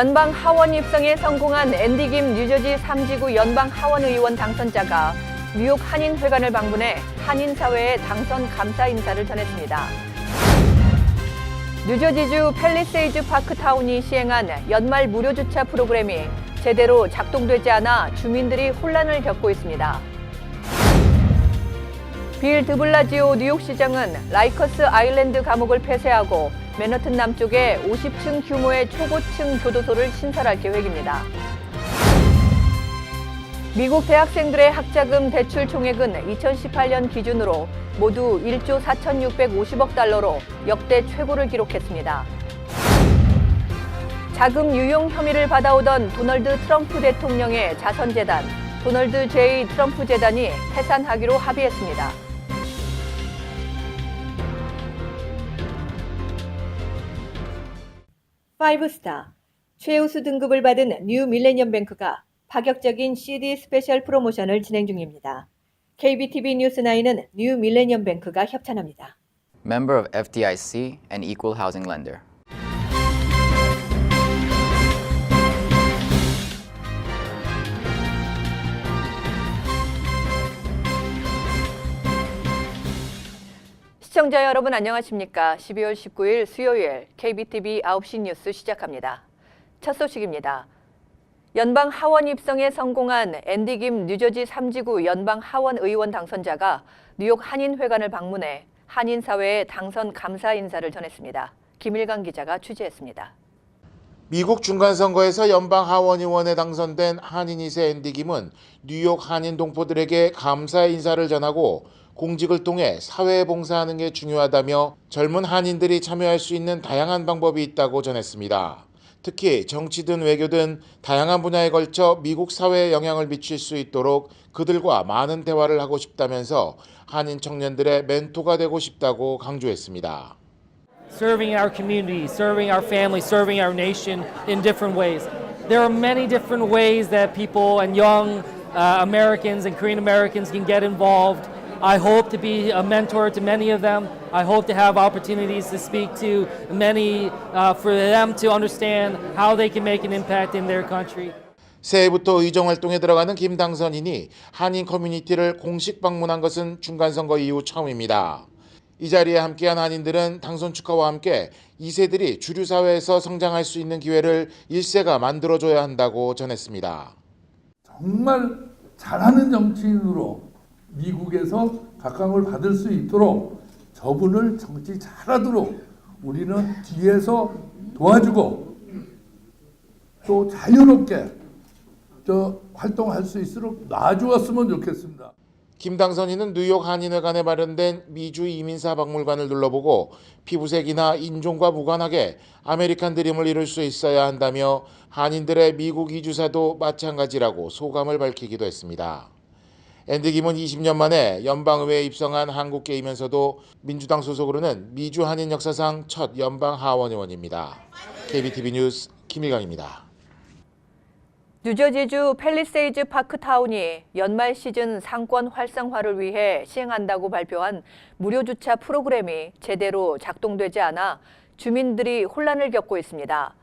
연방 하원 입성에 성공한 앤디 김 뉴저지 3지구 연방 하원 의원 당선자가 뉴욕 한인회관을 방문해 한인사회에 당선 감사 인사를 전했습니다. 뉴저지주 팰리세이즈 파크타운이 시행한 연말 무료 주차 프로그램이 제대로 작동되지 않아 주민들이 혼란을 겪고 있습니다. 빌 드블라지오 뉴욕시장은 라이커스 아일랜드 감옥을 폐쇄하고 맨하튼 남쪽에 50층 규모의 초고층 교도소를 신설할 계획입니다. 미국 대학생들의 학자금 대출 총액은 2018년 기준으로 모두 1조 4,650억 달러로 역대 최고를 기록했습니다. 자금 유용 혐의를 받아오던 도널드 트럼프 대통령의 자선재단, 도널드 J. 트럼프 재단이 해산하기로 합의했습니다. 파이브스타, 최우수 등급을 받은 뉴 밀레니엄 뱅크가 파격적인 CD 스페셜 프로모션을 진행 중입니다. KBTV 뉴스9은 뉴 밀레니엄 뱅크가 협찬합니다. Member of FDIC and Equal Housing Lender. 시청자 여러분 안녕하십니까? 12월 19일 수요일 KBTV 9시 뉴스 시작합니다. 첫 소식입니다. 연방 하원 입성에 성공한 앤디 김 뉴저지 3지구 연방 하원 의원 당선자가 뉴욕 한인회관을 방문해 한인사회에 당선 감사 인사를 전했습니다. 김일강 기자가 취재했습니다. 미국 중간선거에서 연방 하원 의원에 당선된 한인 2세 앤디 김은 뉴욕 한인 동포들에게 감사의 인사를 전하고 공직을 통해 사회에 봉사하는 게 중요하다며 젊은 한인들이 참여할 수 있는 다양한 방법이 있다고 전했습니다. 특히 정치든 외교든 다양한 분야에 걸쳐 미국 사회에 영향을 미칠 수 있도록 그들과 많은 대화를 하고 싶다면서 한인 청년들의 멘토가 되고 싶다고 강조했습니다. Serving our community, serving our family, serving our nation in different ways. There are many different ways that people and young Americans and Korean Americans can get involved. I hope to be a mentor to many of them. I hope to have opportunities to speak to many for them to understand how they can make an impact in their country. 새해부터 의정활동에 들어가는 김 당선인이 한인 커뮤니티를 공식 방문한 것은 중간선거 이후 처음입니다. 이 자리에 함께한 한인들은 당선 축하와 함께 2세들이 주류 사회에서 성장할 수 있는 기회를 1세가 만들어줘야 한다고 전했습니다. 정말 잘하는 정치인으로 미국에서 각광을 받을 수 있도록 저분을 정치 잘하도록 우리는 뒤에서 도와주고 또 자유롭게 활동할 수 있도록 놔주었으면 좋겠습니다. 김 당선인은 뉴욕 한인회관에 마련된 미주 이민사 박물관을 둘러보고 피부색이나 인종과 무관하게 아메리칸 드림을 이룰 수 있어야 한다며 한인들의 미국 이주사도 마찬가지라고 소감을 밝히기도 했습니다. 앤디 김은 20년 만에 연방의회에 입성한 한국계이면서도 민주당 소속으로는 미주 한인 역사상 첫 연방 하원 의원입니다. KBTV 뉴스 김일강입니다. 뉴저지주 팰리세이즈 파크타운이 연말 시즌 상권 활성화를 위해 시행한다고 발표한 무료 주차 프로그램이 제대로 작동되지 않아 주민들이 혼란을 겪고 있습니다.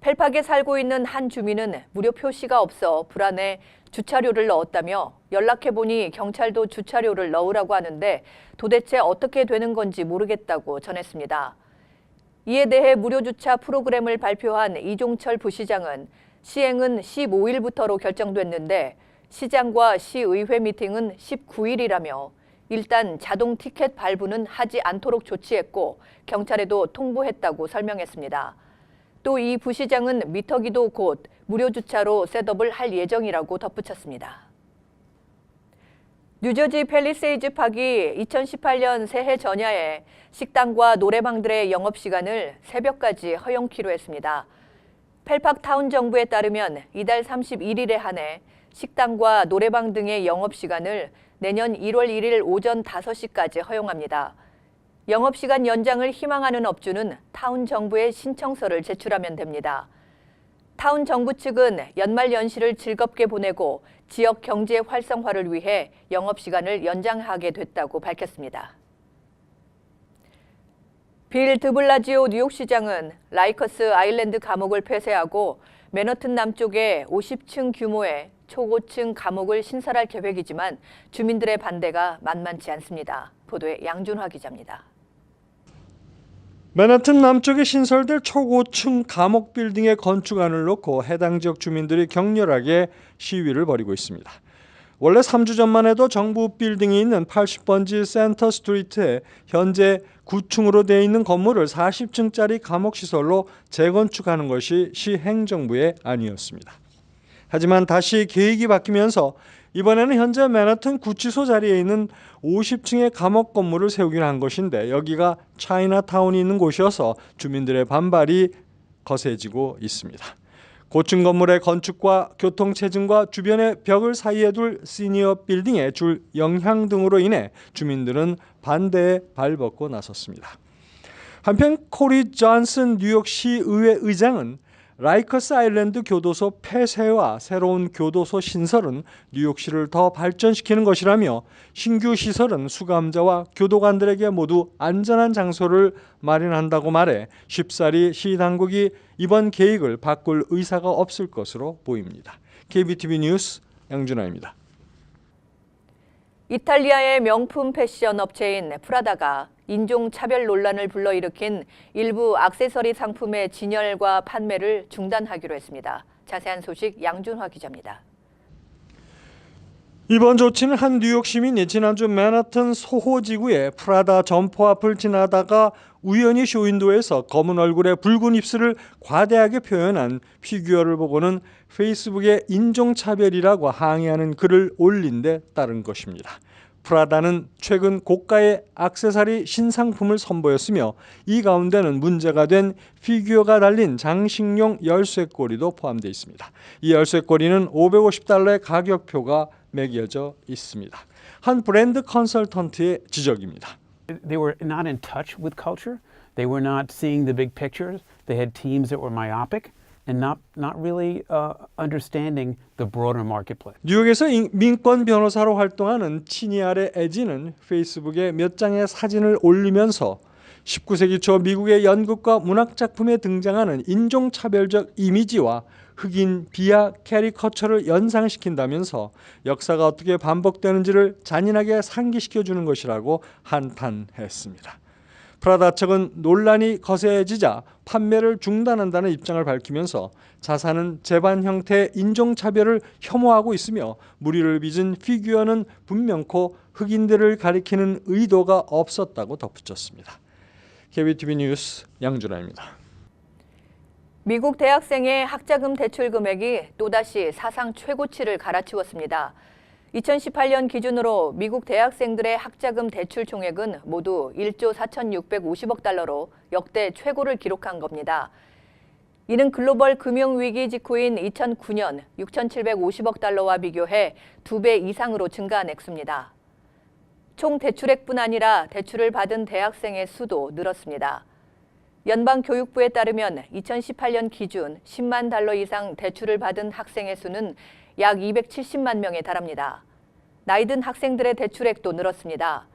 펠팍에 살고 있는 한 주민은 무료 표시가 없어 불안해 주차료를 넣었다며 연락해보니 경찰도 주차료를 넣으라고 하는데 도대체 어떻게 되는 건지 모르겠다고 전했습니다. 이에 대해 무료 주차 프로그램을 발표한 이종철 부시장은 시행은 15일부터로 결정됐는데 시장과 시의회 미팅은 19일이라며 일단 자동 티켓 발부는 하지 않도록 조치했고 경찰에도 통보했다고 설명했습니다. 또 이 부시장은 미터기도 곧 무료 주차로 셋업을 할 예정이라고 덧붙였습니다. 뉴저지 팰리세이즈 팍이 2018년 새해 전야에 식당과 노래방들의 영업시간을 새벽까지 허용키로 했습니다. 펠팍 타운 정부에 따르면 이달 31일에 한해 식당과 노래방 등의 영업시간을 내년 1월 1일 오전 5시까지 허용합니다. 영업시간 연장을 희망하는 업주는 타운 정부에 신청서를 제출하면 됩니다. 타운 정부 측은 연말 연시를 즐겁게 보내고 지역 경제 활성화를 위해 영업시간을 연장하게 됐다고 밝혔습니다. 빌 드블라지오 뉴욕시장은 라이커스 아일랜드 감옥을 폐쇄하고 맨하튼 남쪽에 50층 규모의 초고층 감옥을 신설할 계획이지만 주민들의 반대가 만만치 않습니다. 보도에 양준화 기자입니다. 맨하튼 남쪽에 신설될 초고층 감옥 빌딩의 건축안을 놓고 해당 지역 주민들이 격렬하게 시위를 벌이고 있습니다. 원래 3주 전만 해도 정부 빌딩이 있는 80번지 센터 스트리트에 현재 9층으로 되어 있는 건물을 40층짜리 감옥시설로 재건축하는 것이 시 행정부의 안이었습니다. 하지만 다시 계획이 바뀌면서 이번에는 현재 맨하튼 구치소 자리에 있는 50층의 감옥 건물을 세우기로 한 것인데 여기가 차이나타운이 있는 곳이어서 주민들의 반발이 거세지고 있습니다. 고층 건물의 건축과 교통체증과 주변의 벽을 사이에 둘 시니어 빌딩에 줄 영향 등으로 인해 주민들은 반대에 발벗고 나섰습니다. 한편 코리 존슨 뉴욕시 의회 의장은 라이커스 아일랜드 교도소 폐쇄와 새로운 교도소 신설은 뉴욕시를 더 발전시키는 것이라며 신규 시설은 수감자와 교도관들에게 모두 안전한 장소를 마련한다고 말해 쉽사리 시 당국이 이번 계획을 바꿀 의사가 없을 것으로 보입니다. KBTV 뉴스 양준하입니다. 이탈리아의 명품 패션 업체인 프라다가 인종차별 논란을 불러일으킨 일부 액세서리 상품의 진열과 판매를 중단하기로 했습니다. 자세한 소식 양준화 기자입니다. 이번 조치는 한 뉴욕 시민이 지난주 맨하튼 소호 지구의 프라다 점포 앞을 지나다가 우연히 쇼윈도에서 검은 얼굴에 붉은 입술을 과대하게 표현한 피규어를 보고는 페이스북에 인종차별이라고 항의하는 글을 올린 데 따른 것입니다. 프라다는 최근 고가의 액세서리 신상품을 선보였으며 이 가운데는 문제가 된 피규어가 달린 장식용 열쇠고리도 포함되어 있습니다. 이 열쇠고리는 $550의 가격표가 매겨져 있습니다. 한 브랜드 컨설턴트의 지적입니다. They were not in touch with culture. They were not seeing the big pictures. They had teams that were myopic and not really understanding the broader marketplace. 뉴욕에서 민권 변호사로 활동하는 치니아레 에지는 페이스북에 몇 장의 사진을 올리면서 19세기 초 미국의 연극과 문학 작품에 등장하는 인종차별적 이미지와 흑인 비하 캐리커처를 연상시킨다면서 역사가 어떻게 반복되는지를 잔인하게 상기시켜주는 것이라고 한탄했습니다. 프라다 측은 논란이 거세지자 판매를 중단한다는 입장을 밝히면서 자사는 재반 형태의 인종차별을 혐오하고 있으며 무리를 빚은 피규어는 분명코 흑인들을 가리키는 의도가 없었다고 덧붙였습니다. KBTV 뉴스 양준하입니다. 미국 대학생의 학자금 대출 금액이 또다시 사상 최고치를 갈아치웠습니다. 2018년 기준으로 미국 대학생들의 학자금 대출 총액은 모두 1조 4,650억 달러로 역대 최고를 기록한 겁니다. 이는 글로벌 금융위기 직후인 2009년 6,750억 달러와 비교해 2배 이상으로 증가한 액수입니다. 총 대출액뿐 아니라 대출을 받은 대학생의 수도 늘었습니다. 연방교육부에 따르면 2018년 기준 10만 달러 이상 대출을 받은 학생의 수는 약 270만 명에 달합니다. 나이 든 학생들의 대출액도 늘었습니다.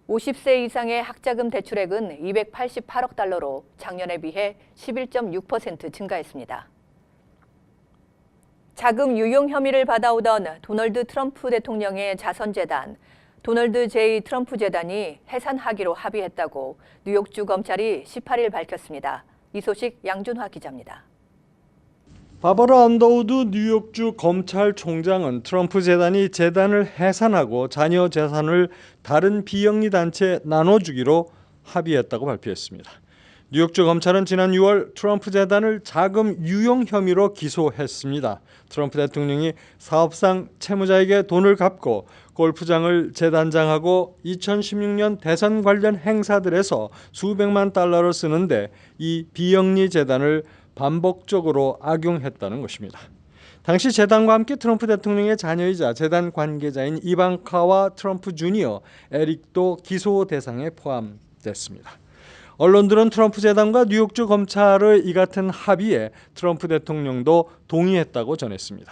50세 이상의 학자금 대출액은 288억 달러로 작년에 비해 11.6% 증가했습니다. 자금 유용 혐의를 받아오던 도널드 트럼프 대통령의 자선재단, 도널드 J. 트럼프 재단이 해산하기로 합의했다고 뉴욕주 검찰이 18일 밝혔습니다. 이 소식 양준화 기자입니다. 바버라 언더우드 뉴욕주 검찰총장은 트럼프 재단이 재단을 해산하고 자녀 재산을 다른 비영리 단체에 나눠주기로 합의했다고 발표했습니다. 뉴욕주 검찰은 지난 6월 트럼프 재단을 자금 유용 혐의로 기소했습니다. 트럼프 대통령이 사업상 채무자에게 돈을 갚고 골프장을 재단장하고 2016년 대선 관련 행사들에서 수백만 달러를 쓰는데 이 비영리 재단을 반복적으로 악용했다는 것입니다. 당시 재단과 함께 트럼프 대통령의 자녀이자 재단 관계자인 이방카와 트럼프 주니어 에릭도 기소 대상에 포함됐습니다. 언론들은 트럼프 재단과 뉴욕주 검찰의 이 같은 합의에 트럼프 대통령도 동의했다고 전했습니다.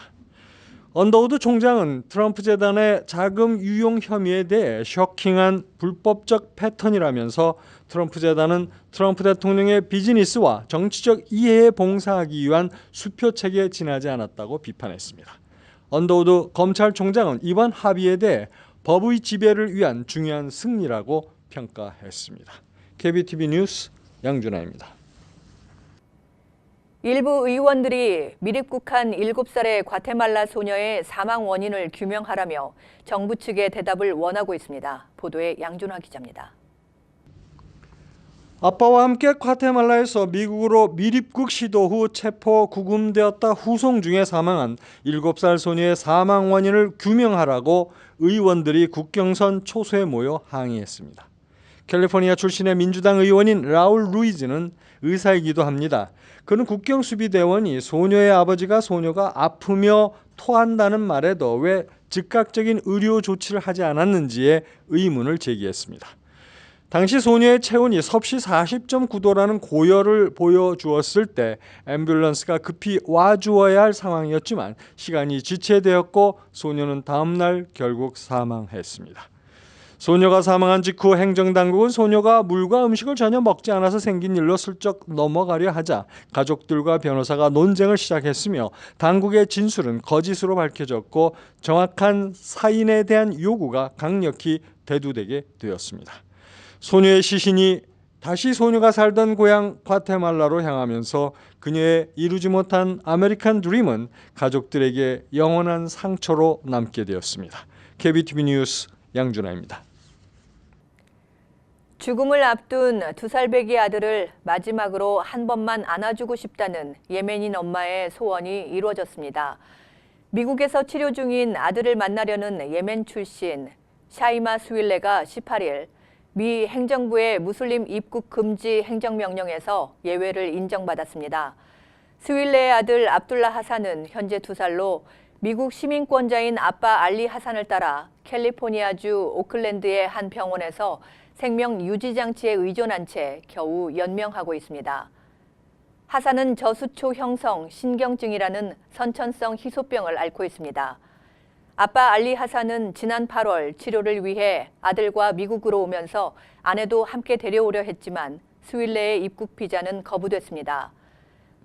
언더우드 총장은 트럼프 재단의 자금 유용 혐의에 대해 쇼킹한 불법적 패턴이라면서 트럼프 재단은 트럼프 대통령의 비즈니스와 정치적 이해에 봉사하기 위한 수표책에 지나지 않았다고 비판했습니다. 언더우드 검찰총장은 이번 합의에 대해 법의 지배를 위한 중요한 승리라고 평가했습니다. KBTV 뉴스 양준하입니다. 일부 의원들이 미입국한 7살의 과테말라 소녀의 사망 원인을 규명하라며 정부 측의 대답을 원하고 있습니다. 보도에 양준하 기자입니다. 아빠와 함께 과테말라에서 미국으로 미입국 시도 후 체포 구금되었다 후송 중에 사망한 7살 소녀의 사망 원인을 규명하라고 의원들이 국경선 초소에 모여 항의했습니다. 캘리포니아 출신의 민주당 의원인 라울 루이즈는 의사이기도 합니다. 그는 국경수비대원이 소녀의 아버지가 소녀가 아프며 토한다는 말에도 왜 즉각적인 의료 조치를 하지 않았는지에 의문을 제기했습니다. 당시 소녀의 체온이 섭씨 40.9도라는 고열을 보여주었을 때 앰뷸런스가 급히 와주어야 할 상황이었지만 시간이 지체되었고 소녀는 다음 날 결국 사망했습니다. 소녀가 사망한 직후 행정당국은 소녀가 물과 음식을 전혀 먹지 않아서 생긴 일로 슬쩍 넘어가려 하자 가족들과 변호사가 논쟁을 시작했으며 당국의 진술은 거짓으로 밝혀졌고 정확한 사인에 대한 요구가 강력히 대두되게 되었습니다. 소녀의 시신이 다시 소녀가 살던 고향 과테말라로 향하면서 그녀의 이루지 못한 아메리칸 드림은 가족들에게 영원한 상처로 남게 되었습니다. KBTV 뉴스 양준하입니다. 죽음을 앞둔 2살배기 아들을 마지막으로 한 번만 안아주고 싶다는 예멘인 엄마의 소원이 이루어졌습니다. 미국에서 치료 중인 아들을 만나려는 예멘 출신 샤이마 스윌레가 18일 미 행정부의 무슬림 입국 금지 행정명령에서 예외를 인정받았습니다. 스윌레의 아들 압둘라 하산은 현재 2살로 미국 시민권자인 아빠 알리 하산을 따라 캘리포니아주 오클랜드의 한 병원에서 생명 유지 장치에 의존한 채 겨우 연명하고 있습니다. 하산은 저수초 형성 신경증이라는 선천성 희소병을 앓고 있습니다. 아빠 알리 하산은 지난 8월 치료를 위해 아들과 미국으로 오면서 아내도 함께 데려오려 했지만 스윌레의 입국 비자는 거부됐습니다.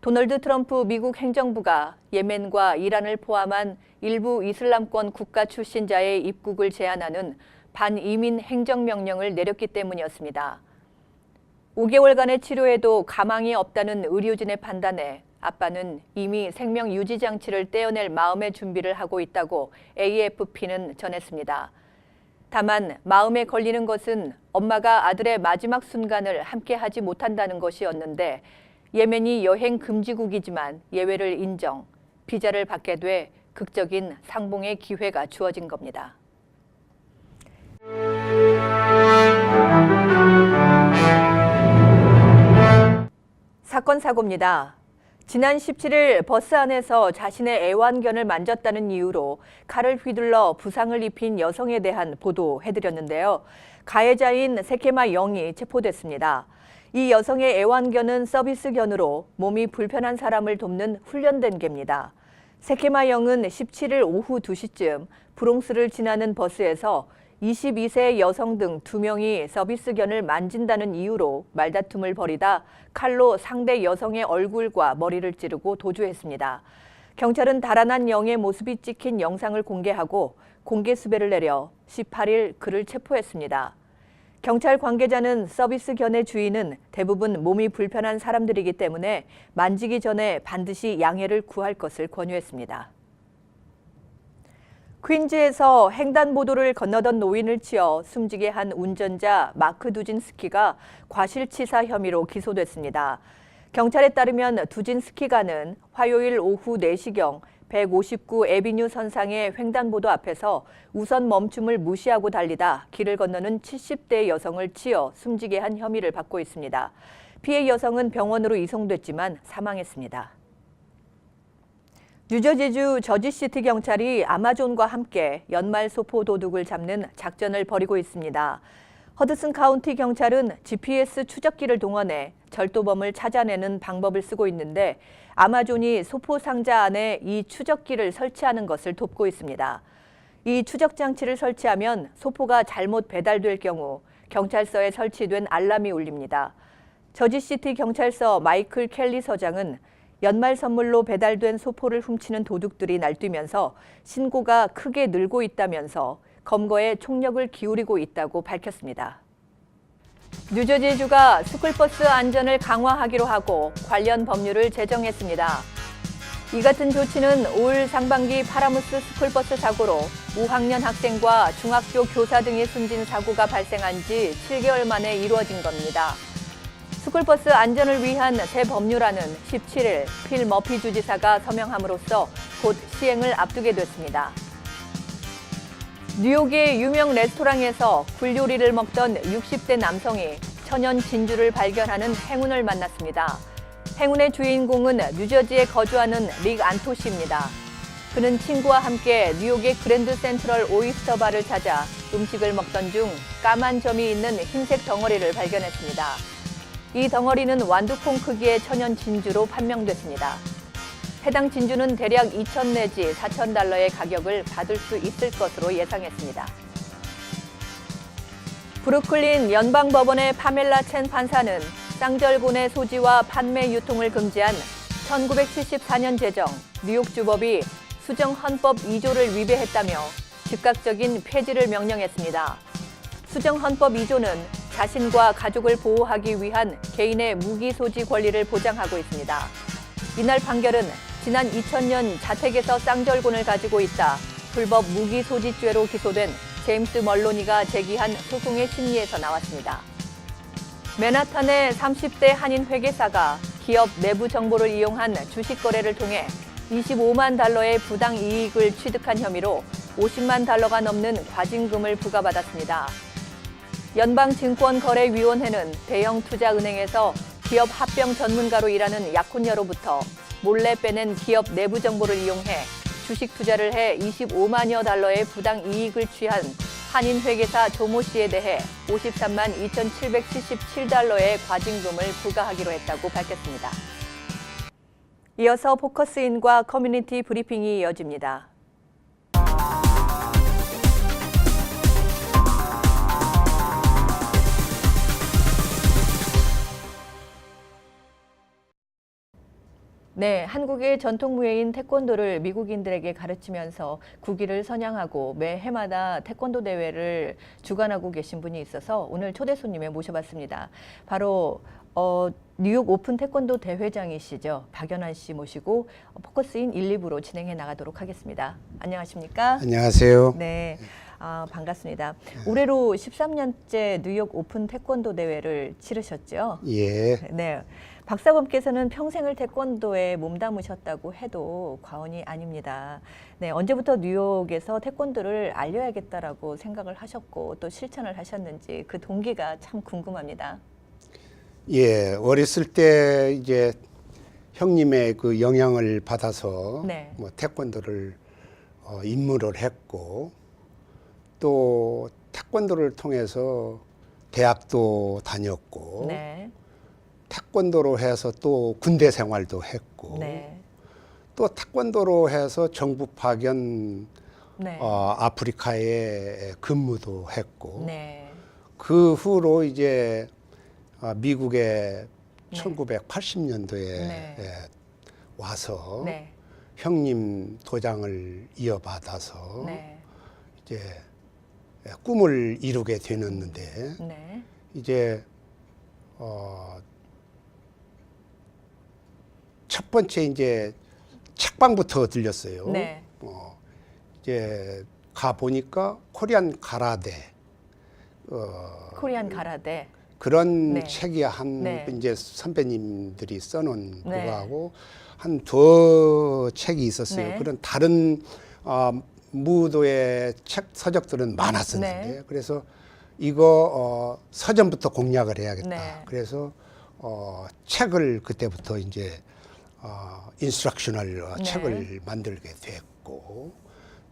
도널드 트럼프 미국 행정부가 예멘과 이란을 포함한 일부 이슬람권 국가 출신자의 입국을 제한하는 반이민 행정명령을 내렸기 때문이었습니다. 5개월간의 치료에도 가망이 없다는 의료진의 판단에 아빠는 이미 생명 유지 장치를 떼어낼 마음의 준비를 하고 있다고 AFP는 전했습니다. 다만 마음에 걸리는 것은 엄마가 아들의 마지막 순간을 함께하지 못한다는 것이었는데 예멘이 여행 금지국이지만 예외를 인정, 비자를 받게 돼 극적인 상봉의 기회가 주어진 겁니다. 사건 사고입니다. 지난 17일 버스 안에서 자신의 애완견을 만졌다는 이유로 칼을 휘둘러 부상을 입힌 여성에 대한 보도해드렸는데요. 가해자인 세케마 영이 체포됐습니다. 이 여성의 애완견은 서비스견으로 몸이 불편한 사람을 돕는 훈련된 개입니다. 세케마 영은 17일 오후 2시쯤 브롱스를 지나는 버스에서 22세 여성 등 2명이 서비스견을 만진다는 이유로 말다툼을 벌이다 칼로 상대 여성의 얼굴과 머리를 찌르고 도주했습니다. 경찰은 달아난 영의 모습이 찍힌 영상을 공개하고 공개 수배를 내려 18일 그를 체포했습니다. 경찰 관계자는 서비스견의 주인은 대부분 몸이 불편한 사람들이기 때문에 만지기 전에 반드시 양해를 구할 것을 권유했습니다. 퀸즈에서 횡단보도를 건너던 노인을 치어 숨지게 한 운전자 마크 두진스키가 과실치사 혐의로 기소됐습니다. 경찰에 따르면 두진스키가는 화요일 오후 4시경 159 에비뉴 선상의 횡단보도 앞에서 우선 멈춤을 무시하고 달리다 길을 건너는 70대 여성을 치어 숨지게 한 혐의를 받고 있습니다. 피해 여성은 병원으로 이송됐지만 사망했습니다. 뉴저지주 저지시티 경찰이 아마존과 함께 연말 소포 도둑을 잡는 작전을 벌이고 있습니다. 허드슨 카운티 경찰은 GPS 추적기를 동원해 절도범을 찾아내는 방법을 쓰고 있는데 아마존이 소포 상자 안에 이 추적기를 설치하는 것을 돕고 있습니다. 이 추적 장치를 설치하면 소포가 잘못 배달될 경우 경찰서에 설치된 알람이 울립니다. 저지시티 경찰서 마이클 켈리 서장은 연말 선물로 배달된 소포를 훔치는 도둑들이 날뛰면서 신고가 크게 늘고 있다면서 검거에 총력을 기울이고 있다고 밝혔습니다. 뉴저지주가 스쿨버스 안전을 강화하기로 하고 관련 법률을 제정했습니다. 이 같은 조치는 올 상반기 파라무스 스쿨버스 사고로 5학년 학생과 중학교 교사 등이 숨진 사고가 발생한 지 7개월 만에 이루어진 겁니다. 스쿨버스 안전을 위한 새 법률안은 17일 필 머피 주지사가 서명함으로써 곧 시행을 앞두게 됐습니다. 뉴욕의 유명 레스토랑에서 굴요리를 먹던 60대 남성이 천연 진주를 발견하는 행운을 만났습니다. 행운의 주인공은 뉴저지에 거주하는 릭 안토 씨입니다. 그는 친구와 함께 뉴욕의 그랜드 센트럴 오이스터 바를 찾아 음식을 먹던 중 까만 점이 있는 흰색 덩어리를 발견했습니다. 이 덩어리는 완두콩 크기의 천연 진주로 판명됐습니다. 해당 진주는 대략 2,000 내지 4,000달러의 가격을 받을 수 있을 것으로 예상했습니다. 브루클린 연방법원의 파멜라 첸 판사는 쌍절곤의 소지와 판매 유통을 금지한 1974년 제정 뉴욕주법이 수정 헌법 2조를 위배했다며 즉각적인 폐지를 명령했습니다. 수정 헌법 2조는 자신과 가족을 보호하기 위한 개인의 무기 소지 권리를 보장하고 있습니다. 이날 판결은 지난 2000년 자택에서 쌍절곤을 가지고 있다 불법 무기 소지죄로 기소된 제임스 멀로니가 제기한 소송의 심리에서 나왔습니다. 맨하탄의 30대 한인 회계사가 기업 내부 정보를 이용한 주식 거래를 통해 25만 달러의 부당 이익을 취득한 혐의로 50만 달러가 넘는 과징금을 부과받았습니다. 연방증권거래위원회는 대형 투자은행에서 기업 합병 전문가로 일하는 약혼녀로부터 몰래 빼낸 기업 내부 정보를 이용해 주식 투자를 해 25만여 달러의 부당 이익을 취한 한인 회계사 조모 씨에 대해 53만 2,777달러의 과징금을 부과하기로 했다고 밝혔습니다. 이어서 포커스인과 커뮤니티 브리핑이 이어집니다. 네, 한국의 전통 무예인 태권도를 미국인들에게 가르치면서 국위를 선양하고 매 해마다 태권도 대회를 주관하고 계신 분이 있어서 오늘 초대 손님에 모셔봤습니다. 바로 뉴욕 오픈 태권도 대회장이시죠. 박연환 씨 모시고 포커스인 1, 2부로 진행해 나가도록 하겠습니다. 안녕하십니까? 안녕하세요. 네, 반갑습니다. 올해로 13년째 뉴욕 오픈 태권도 대회를 치르셨죠? 예. 네. 박사범께서는 평생을 태권도에 몸담으셨다고 해도 과언이 아닙니다. 네, 언제부터 뉴욕에서 태권도를 알려야겠다라고 생각을 하셨고 또 실천을 하셨는지 그 동기가 참 궁금합니다. 예, 어렸을 때 이제 형님의 그 영향을 받아서 네. 뭐 태권도를 입문을 했고 또 태권도를 통해서 대학도 다녔고 네. 태권도로 해서 또 군대 생활도 했고 네. 또 태권도로 해서 정부 파견 네. 아프리카에 근무도 했고 네. 그 후로 이제 미국에 네. 1980년도에 네. 와서 네. 형님 도장을 이어받아서 네. 이제 꿈을 이루게 되었는데 네. 이제 첫 번째 이제 책방부터 들렸어요. 네. 이제 가 보니까 코리안 가라데 코리안 가라데. 그런 네. 책이 한 네. 이제 선배님들이 써놓은 네. 그거하고 한 두 책이 있었어요. 네. 그런 다른 무도의 책 서적들은 많았었는데 네. 그래서 이거 서점부터 공략을 해야겠다. 네. 그래서 책을 그때부터 이제 인스트럭셔널 네. 책을 만들게 됐고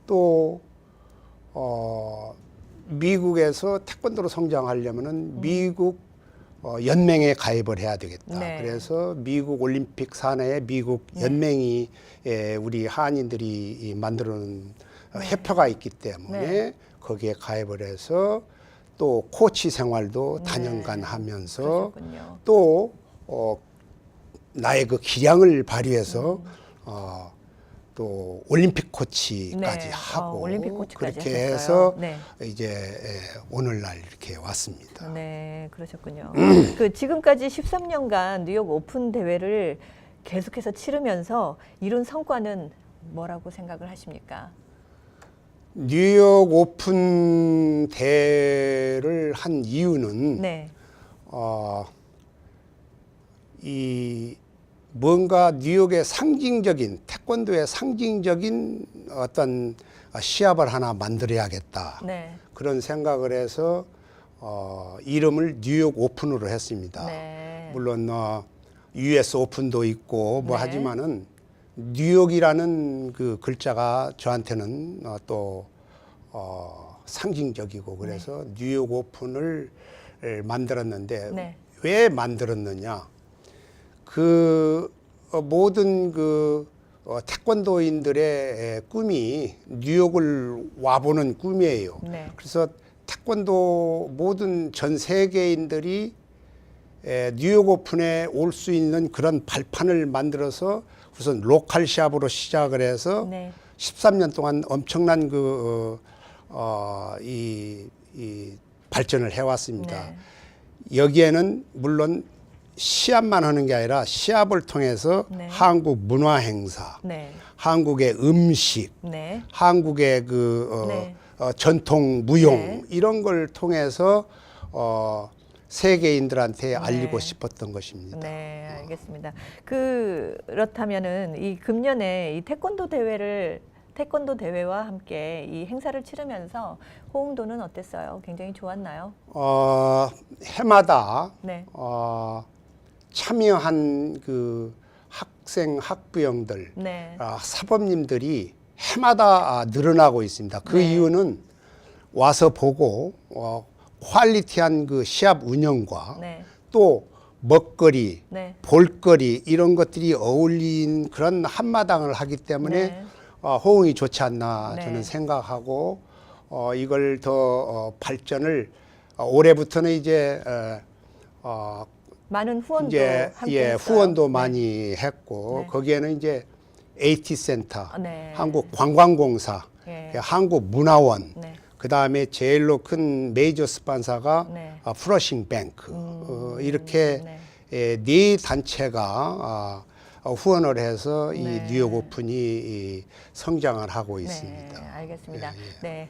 또 미국에서 태권도로 성장하려면은 미국 연맹에 가입을 해야 되겠다. 네. 그래서 미국 올림픽 산하에 미국 연맹이 우리 한인들이 만들어놓은 협회가 있기 때문에 네. 거기에 가입을 해서 또 코치 생활도 단연간 하면서 그러셨군요. 또 나의 그 기량을 발휘해서 또 올림픽 코치까지 네. 하고 올림픽 코치까지 그렇게 하셨어요. 해서 네. 이제 오늘날 이렇게 왔습니다. 네, 그러셨군요. 그 지금까지 13년간 뉴욕 오픈 대회를 계속해서 치르면서 이룬 성과는 뭐라고 생각을 하십니까? 뉴욕 오픈 대회를 한 이유는 네, 이 뭔가 뉴욕의 상징적인 태권도의 상징적인 어떤 시합을 하나 만들어야겠다. 네, 그런 생각을 해서 이름을 뉴욕 오픈으로 했습니다. 네. 물론 US 오픈도 있고 뭐 네. 하지만은 뉴욕이라는 그 글자가 저한테는 또 상징적이고 그래서 뉴욕 오픈을 만들었는데 네. 왜 만들었느냐? 그 모든 그 태권도인들의 꿈이 뉴욕을 와보는 꿈이에요. 네. 그래서 태권도 모든 전 세계인들이 뉴욕 오픈에 올 수 있는 그런 발판을 만들어서 우선 로컬 시합으로 시작을 해서 네. 13년 동안 엄청난 이 발전을 해왔습니다. 네. 여기에는 물론 시합만 하는 게 아니라 시합을 통해서 네. 한국 문화 행사, 네. 한국의 음식, 네. 한국의 네. 전통 무용 네. 이런 걸 통해서 세계인들한테 알리고 네. 싶었던 것입니다. 네, 알겠습니다. 그렇다면은 이 금년에 이 태권도 대회와 함께 이 행사를 치르면서 호응도는 어땠어요? 굉장히 좋았나요? 해마다 네. 참여한 그 학부형들, 네. 사범님들이 해마다 늘어나고 있습니다. 그 네. 이유는 와서 보고 퀄리티한 그 시합 운영과 네. 또 먹거리, 네. 볼거리 이런 것들이 어울린 그런 한마당을 하기 때문에 네. 호응이 좋지 않나 네. 저는 생각하고 이걸 더 발전을 올해부터는 이제 많은 후원도 이제 함께 했어요. 후원도 네. 많이 했고 네. 거기에는 이제 AT 센터, 네. 한국관광공사, 예. 한국문화원, 네. 그 다음에 제일로 큰 메이저 스폰서가 네. 플러싱 뱅크 이렇게 네 단체가 후원을 해서 이 네. 뉴욕 오픈이 성장을 하고 있습니다. 네, 알겠습니다. 예, 예. 네.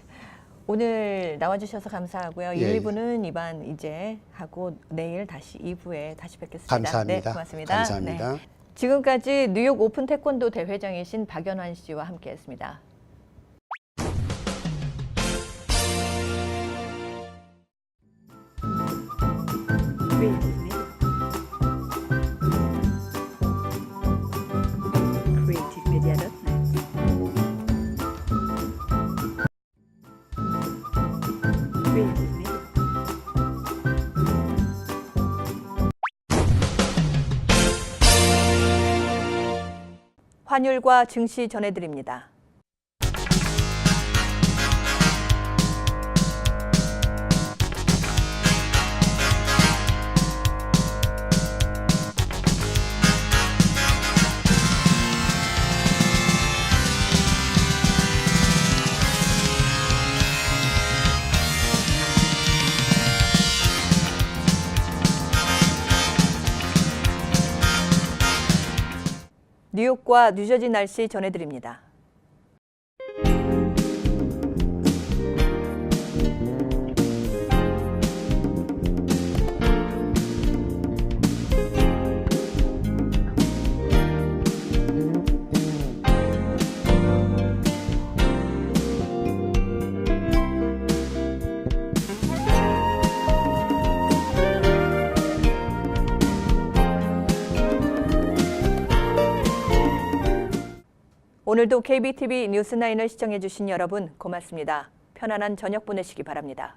오늘 나와주셔서 감사하고요. 예, 1, 2부는 이반 이제 하고 내일 다시 2부에 다시 뵙겠습니다. 감사합니다. 네, 고맙습니다. 감사합니다. 네. 지금까지 뉴욕 오픈 태권도 대회장이신 박연환 씨와 함께했습니다. 환율과 증시 전해드립니다. 뉴욕과 뉴저지 날씨 전해드립니다. 오늘도 KBTV 뉴스9을 시청해주신 여러분 고맙습니다. 편안한 저녁 보내시기 바랍니다.